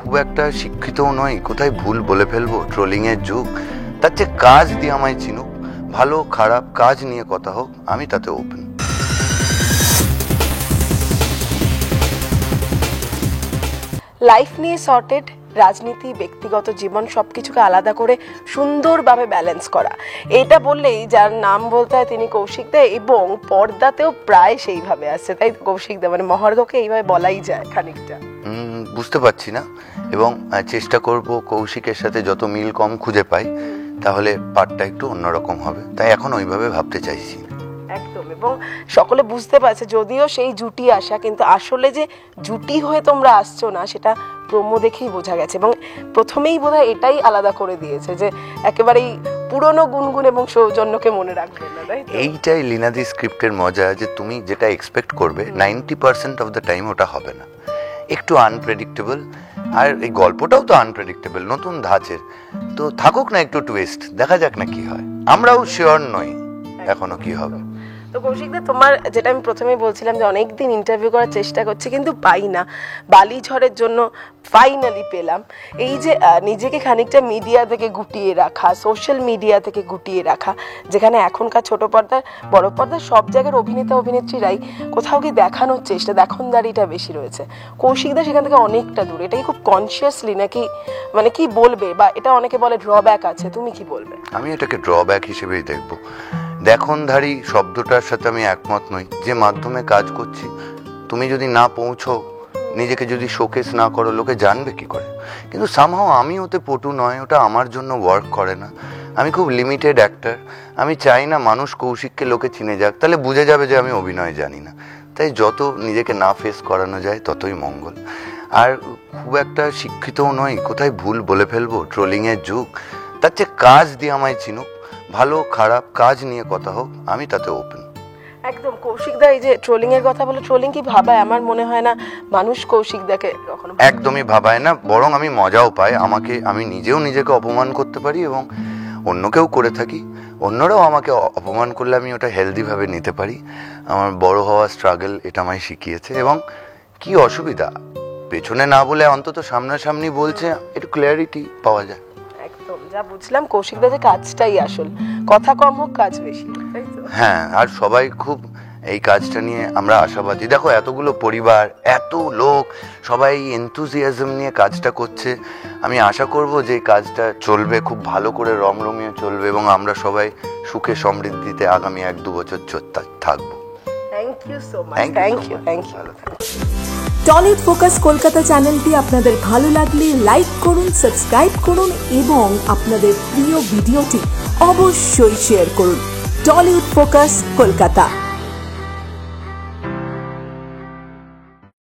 খুব একটা শিক্ষিতও নই, কোথায় ভুল বলে ফেলবো, ট্রোলিংয়ের যুগ। তার চেয়ে কাজ দিয়ে আমায় চিনুক, ভালো খারাপ কাজ নিয়ে কথা হোক, আমি তাতে ওপেন। লাইফ নিয়ে সর্টেড, রাজনীতি, ব্যক্তিগত জীবন সবকিছুকে আলাদা করে সুন্দরভাবে ব্যালেন্স করা, এটা বললেই যার নাম বলতে হয় তিনি কৌশিক দা, এবং পর্দাতেও প্রায় সেইভাবে আসছে, তাই কৌশিক দা, মানে মহার্ঘকে এইভাবে বলাই যায় খানিকটা। বুঝতে পারছি না, এবং চেষ্টা করব কৌশিকের সাথে যত মিল কম খুঁজে পাই তাহলে পার্টটা একটু অন্যরকম হবে, তাই এখন ওইভাবে ভাবতে চাইছি। একদম, এবং সকলে বুঝতে পারছে যদিও সেই জুটি আসা, কিন্তু আসলে যে জুটি হয়ে তোমরা আসছো না সেটা প্রোমো দেখেই বোঝা গেছে, এবং প্রথমেই বোধহয় এটাই আলাদা করে দিয়েছে যে একেবারেই পুরনো গুনগুন এবং সৌজন্যকে মনে রাখবেন না, তাই এইটাই লীনাদি স্ক্রিপ্টের মজা, যে তুমি যেটা এক্সপেক্ট করবে 90% অফ দ্য টাইম ওটা হবে না, একটু আনপ্রেডিক্টেবল। আর এই গল্পটাও তো আনপ্রেডিক্টেবল, নতুন ধাঁচের, তো থাকুক না একটু টুইস্ট, দেখা যাক না কি হয়, আমরাও শিওর নই এখনো কি হবে। তো কৌশিকদা, তোমার যেটা আমি প্রথমেই বলছিলাম যে অনেকদিন ইন্টারভিউ করার চেষ্টা করছি কিন্তু পাই না, বালি ঝড়ের জন্য ফাইনালি পেলাম। এই যে নিজেকে খানিকটা মিডিয়া থেকে গুটিয়ে রাখা, সোশ্যাল মিডিয়া থেকে গুটিয়ে রাখা, যেখানে এখনকার ছোট পর্দার বড় পর্দার সব জায়গার অভিনেতা অভিনেত্রীরাই কোথাও কি দেখানোর চেষ্টা, দেখনদারিটা বেশি রয়েছে, কৌশিকদা সেখান থেকে অনেকটা দূর, এটা কি খুব কনসিয়াসলি নাকি, মানে কি বলবে, বা এটা অনেকে বলে ড্রব্যাক আছে, তুমি কি বলবে? আমি এটাকে ড্রব্যাক হিসেবেই দেখবো। দেখনধারী শব্দটার সাথে আমি একমত নই। যে মাধ্যমে কাজ করছি, তুমি যদি না পৌঁছো, নিজেকে যদি শোকেস না করো, লোকে জানবে কি করে? কিন্তু সামহাও আমি ওতে পটু নয়, ওটা আমার জন্য ওয়ার্ক করে না। আমি খুব লিমিটেড অ্যাক্টর, আমি চাই না মানুষ কৌশিককে লোকে চিনে যাক, তাহলে বুঝে যাবে যে আমি অভিনয় জানি না। তাই যত নিজেকে না ফেস করানো যায় ততই মঙ্গল। আর খুব একটা শিক্ষিতও নই, কোথায় ভুল বলে ফেলবো, ট্রোলিংয়ের যুগ। তার চেয়ে কাজ দিয়ে আমায় চিনুক, ভালো খারাপ কাজ নিয়ে কথা হোক, আমি তাতে ওপেন। একদম। কৌশিকদা এই যে ট্রোলিং এর কথা বলে, ট্রোলিং কি ভাবায়? আমার মনে হয় না মানুষ কৌশিকদাকে কখনো একদমই ভাবায় না, বরং আমি মজাও পাই। আমি নিজেও নিজেকে অপমান করতে পারি এবং অন্যকেও করে থাকি, অন্যরাও আমাকে অপমান করলে আমি ওটা হেলদি ভাবে নিতে পারি। আমার বড় হওয়া স্ট্রাগল এটা আমায় শিখিয়েছে। এবং কি অসুবিধা, পেছনে না বলে অন্তত সামনাসামনি বলছে, একটু ক্লিয়ারিটি পাওয়া যায়। একদম, যা বুঝলাম কৌশিকদা যে কাজটাই আসল, কথা কম হোক কাজ বেশি, তাই তো? হ্যাঁ, আর সবাই খুব এই কাজটা নিয়ে আমরা আশাবাদী। দেখো, এতগুলো পরিবার, এত লোক, সবাই এনথুজিয়াজম নিয়ে কাজটা করছে। আমি আশা করব যে এই কাজটা চলবে, খুব ভালো করে রমরমিয়ে চলবে, এবং আমরা সবাই সুখে সমৃদ্ধিতে আগামী 1-2 বছর থাকবো। Thank you so much. Thank you. Tollywood focus Kolkata চ্যানেলটি আপনাদের ভালো লাগলে লাইক করুন, সাবস্ক্রাইব করুন এবং আপনাদের প্রিয় ভিডিওটি অবশ্যই শেয়ার করুন। Tollywood focus Kolkata.